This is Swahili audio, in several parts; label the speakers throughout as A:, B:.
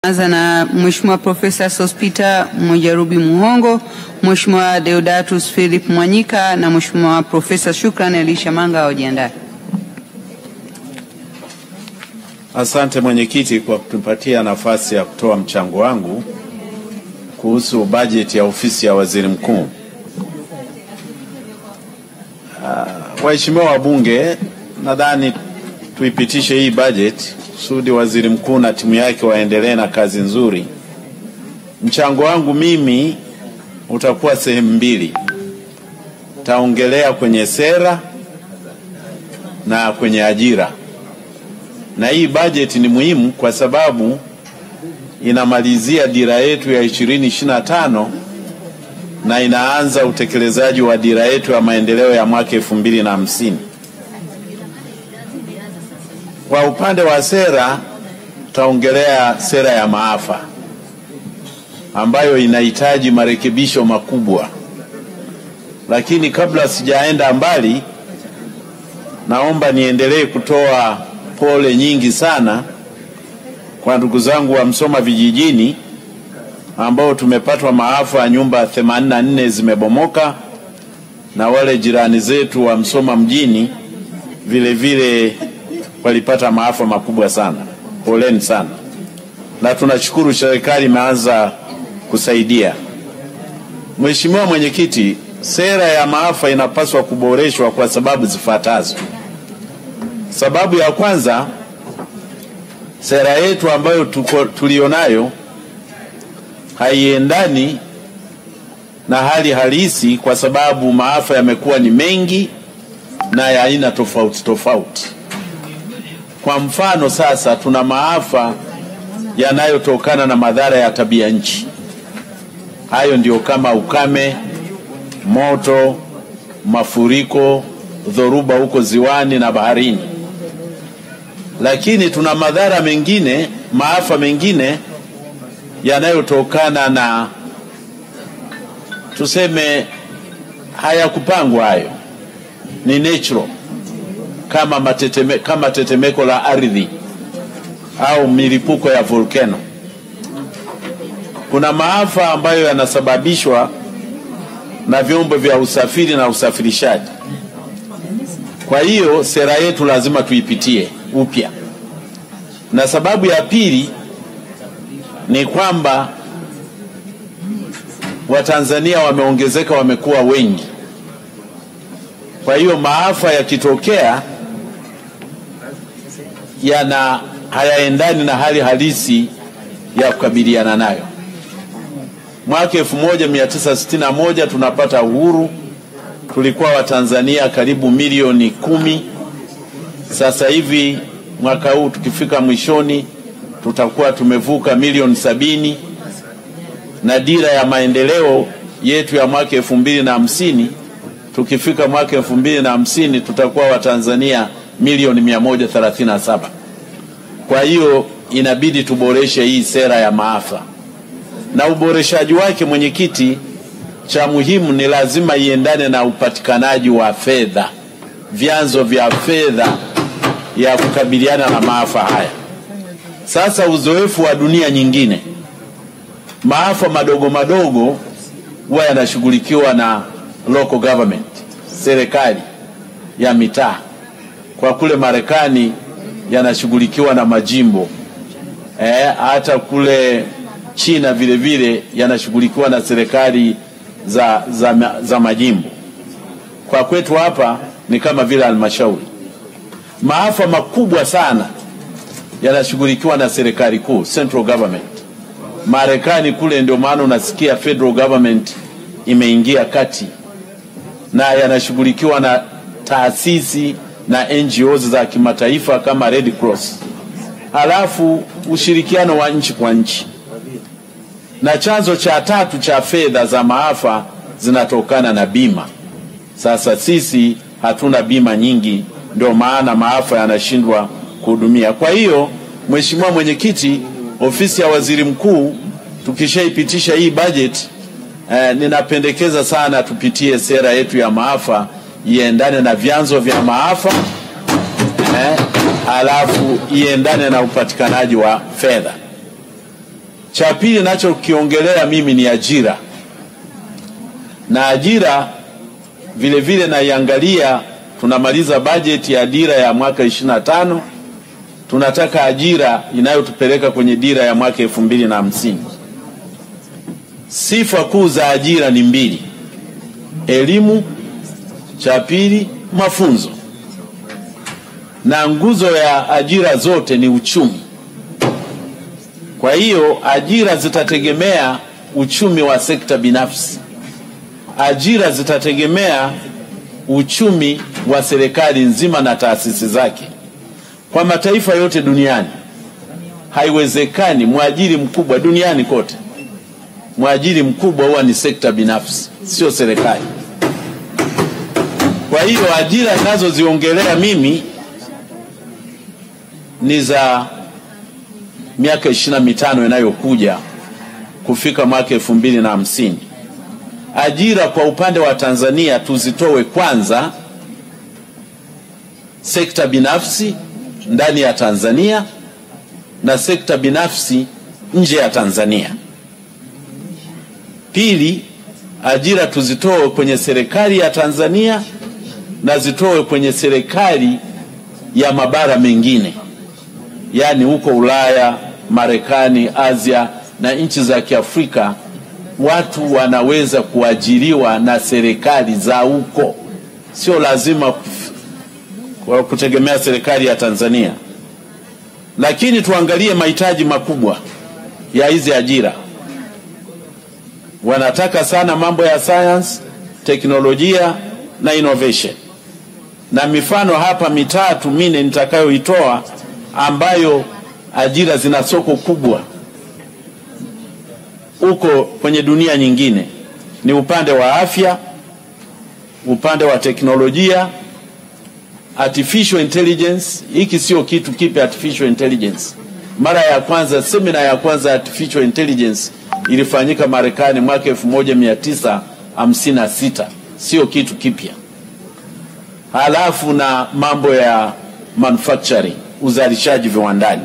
A: Anza na Mheshimiwa Profesa Sospeter Mwijarubi Muhongo, Mheshimiwa Deodatus Philip Mwanyika na Mheshimiwa Profesa Shukran Elisha Manga wajiandae.
B: Asante mwenyekiti kwa kutupatia nafasi ya kutoa mchango wangu kuhusu bajeti ya ofisi ya waziri mkuu. Waheshimiwa wabunge, nadhani tuipitishe hii bajeti kusudi waziri mkuu na timu yake waendelee na kazi nzuri. Mchango wangu mimi utakuwa sehemu mbili. Taongelea kwenye sera na kwenye ajira. Na hii bajeti ni muhimu kwa sababu inamalizia dira yetu ya 2025 na inaanza utekelezaji wa dira yetu ya maendeleo ya mwaka 2050. Kwa upande wa sera, taongelea sera ya maafa ambayo inahitaji marekebisho makubwa. Lakini kabla sijaenda mbali, naomba niendelee kutoa pole nyingi sana kwa ndugu zangu wa Msoma vijijini ambao tumepatwa maafa ya nyumba 84 zimebomoka, na wale jirani zetu wa Msoma mjini vile vile walipata maafa makubwa sana. Poleni sana. Na tunashukuru serikali imeanza kusaidia. Mheshimiwa Mwenyekiti, sera ya maafa inapaswa kuboreshwa kwa sababu zifuatazo. Sababu ya kwanza, sera yetu ambayo tulionayo haiendani na hali halisi kwa sababu maafa yamekuwa ni mengi na ya aina tofauti tofauti. Kwa mfano sasa tuna maafa yanayotokana na madhara ya tabia nchi. Hayo ndio kama ukame, moto, mafuriko, dhoruba huko ziwani na baharini. Lakini tuna madhara mengine, maafa mengine yanayotokana na tuseme hayakupangwa, hayo ni natural, kama tetemeko la ardhi au milipuko ya volcano. Kuna maafa ambayo yanasababishwa na vyombo vya usafiri na usafirishaji. Kwa hiyo sera yetu lazima tuipitie upya. Na sababu ya pili ni kwamba Watanzania wameongezeka, wamekuwa wengi. Kwa hiyo maafa yakitokea hayaendani na hali halisi ya kukabiliana nayo. Mwaka 1961 tunapata uhuru, tulikuwa Watanzania karibu milioni 10. Sasa hivi mwaka huu tukifika mwishoni tutakuwa tumevuka milioni 70, na dira ya maendeleo yetu ya mwaka 2050 tukifika mwaka 2050 tutakuwa Watanzania milioni 137. Kwa hiyo inabidi tuboreshe hii sera ya maafa. Na uboreshaji wake, mwenyekiti, cha muhimu ni lazima iendane na upatikanaji wa fedha, vyanzo vya fedha ya kukabiliana na maafa haya. Sasa uzoefu wa dunia nyingine, maafa madogo madogo huwa yanashughulikiwa na local government, serikali ya mitaa. Kwa kule Marekani yanashughulikiwa na majimbo. Hata kule China vile vile yanashughulikiwa na serikali za majimbo. Kwa kwetu hapa ni kama vile halmashauri. Maafa makubwa sana yanashughulikiwa na serikali kuu, central government. Marekani kule ndio maana unasikia federal government imeingia kati, na yanashughulikiwa na taasisi na NGOs za kimataifa kama Red Cross. Halafu ushirikiano wa nchi kwa nchi. Na chanzo cha tatu cha fedha za maafa zinatokana na bima. Sasa sisi hatuna bima nyingi, ndio maana maafa yanashindwa kuhudumia. Kwa hiyo Mheshimiwa Mwenyekiti, ofisi ya waziri mkuu tukishaipitisha hii budget, ninapendekeza sana tupitie sera yetu ya maafa iendane na vyanzo vya maafa, halafu iendane na upatikanaji wa fedha. Cha pili nacho kiongelea mimi ni ajira. Na ajira vile vile naiangalia, tunamaliza bajeti ya dira ya mwaka 25, tunataka ajira inayotupeleka kwenye dira ya mwaka 2050. Sifa kuu za ajira ni mbili: elimu, cha pili mafunzo. Na nguzo ya ajira zote ni uchumi. Kwa hiyo ajira zitategemea uchumi wa sekta binafsi. Ajira zitategemea uchumi wa serikali nzima na taasisi zake. Kwa mataifa yote duniani, haiwezekani mwajiri mkubwa duniani kote, mwajiri mkubwa huwa ni sekta binafsi, sio serikali. Kwa hiyo ajira ninazoziongelea mimi ni za miaka 25 inayokuja kufika mwaka 2050. Ajira kwa upande wa Tanzania tuzitoe kwanza sekta binafsi ndani ya Tanzania na sekta binafsi nje ya Tanzania. Pili, ajira tuzitoe kwenye serikali ya Tanzania na zitoe kwenye serikali ya mabara mengine, yani huko Ulaya, Marekani, Asia na nchi za Kiafrika. Watu wanaweza kuajiriwa na serikali za huko, sio lazima kutegemea serikali ya Tanzania. Lakini tuangalie mahitaji makubwa ya hizi ajira. Wanataka sana mambo ya science, teknolojia na innovation. Na mifano hapa mitatu mine nitakayoitoa ambayo ajira zina soko kubwa uko kwenye dunia nyingine ni upande wa afya, upande wa teknolojia, artificial intelligence. Hiki sio kitu kipi artificial intelligence. Mara ya kwanza, semina ya kwanza artificial intelligence ilifanyika Marekani mwaka 1956. Sio kitu kipya. Halafu na mambo ya manufacturing, uzalishaji viwandani.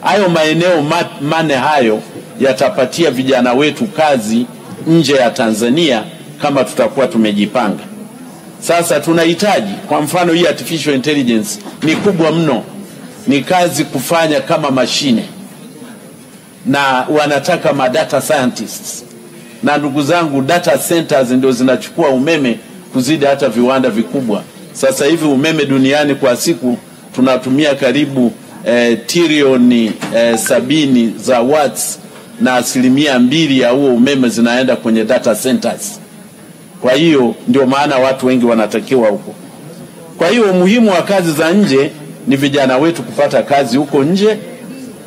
B: Hayo maeneo mane hayo yatapatia vijana wetu kazi nje ya Tanzania kama tutakuwa tumejipanga. Sasa tunahitaji, kwa mfano hii artificial intelligence ni kubwa mno, ni kazi kufanya kama mashine, na wanataka ma data scientists. Na ndugu zangu, data centers ndio zinachukua umeme kuzidi hata viwanda vikubwa. Sasa hivi umeme duniani kwa siku tunatumia karibu trilioni 70 za watts, na 2% ya huo umeme zinaenda kwenye data centers. Kwa hiyo ndio maana watu wengi wanatakiwa huko. Kwa hiyo umuhimu wa kazi za nje ni vijana wetu kupata kazi huko nje,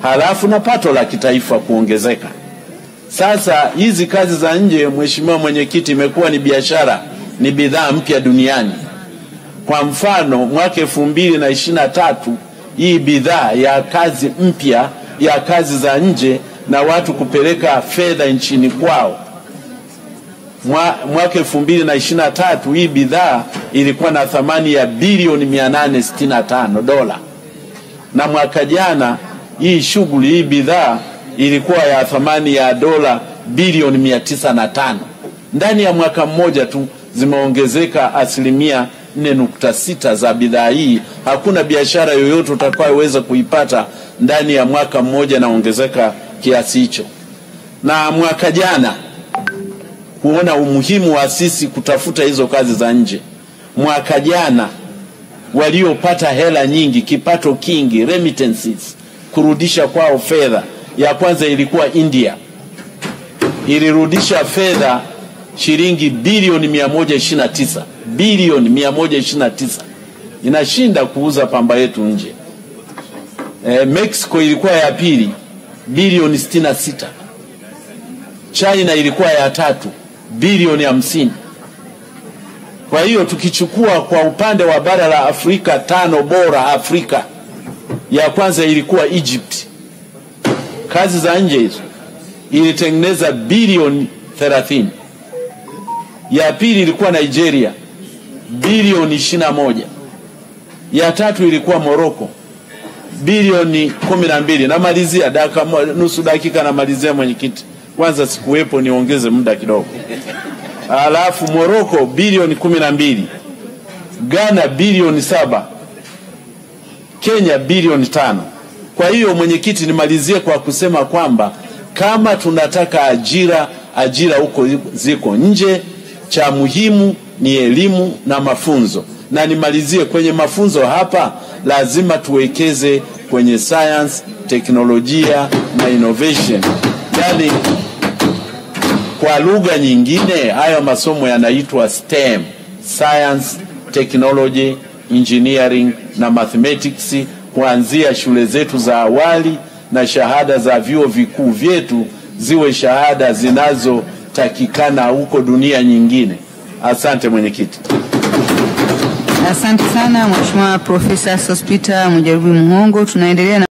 B: halafu na pato la kitaifa kuongezeka. Sasa hizi kazi za nje, Mheshimiwa Mwenyekiti, imekuwa ni biashara, ni bidhaa mpya duniani. Kwa mfano mwaka 2023 hii bidhaa ya kazi mpya ya kazi za nje na watu kupeleka fedha nchini kwao, mwaka 2023 hii bidhaa ilikuwa na thamani ya bilioni $865. Na mwaka jana hii shughuli, hii bidhaa ilikuwa ya thamani ya dola bilioni 905. Ndani ya mwaka mmoja tu zimeongezeka 4.6% za bidhaa hii. Hakuna biashara yoyote utakayoweza kuipata ndani ya mwaka mmoja na ongezeka kiasi hicho. Na mwaka jana, kuona umuhimu wa sisi kutafuta hizo kazi za nje, mwaka jana waliopata hela nyingi, kipato kingi, remittances, kurudisha kwao fedha, ya kwanza ilikuwa India. Ilirudisha fedha shilingi bilioni 129. Bilioni 129. Inashinda kuuza pamba yetu nje. Mexico ilikuwa ya pili, bilioni 66. China ilikuwa ya tatu, bilioni 50. Kwa hiyo tukichukua kwa upande wa bara la Afrika, 5 bora Afrika, ya kwanza ilikuwa Egypt. Kazi za nje hizo ilitengeneza bilioni 30. Ya pili ilikuwa Nigeria, bilioni 21. Ya tatu ilikuwa Morocco, bilioni 12. Namalizia nusu dakika, namalizia mwenyekiti. Kwanza sikuwepo, niongeze muda kidogo. Alafu Morocco bilioni 12, Ghana bilioni 7, Kenya bilioni 5. Kwa hiyo mwenyekiti, nimalizie kwa kusema kwamba kama tunataka ajira huko ziko nje, cha muhimu ni elimu na mafunzo. Na nimalizie kwenye mafunzo hapa, lazima tuwekeze kwenye science, teknolojia na innovation. Yani kwa lugha nyingine hayo masomo yanaitwa STEM: science, technology, engineering na mathematics, kuanzia shule zetu za awali na shahada za vyuo vikuu vyetu ziwe shahada zinazotakikana huko dunia nyingine. Asante mwenyekiti.
A: Asante sana Mheshimiwa Profesa Sospeter Mujarubi Muhongo. Tunaendelea na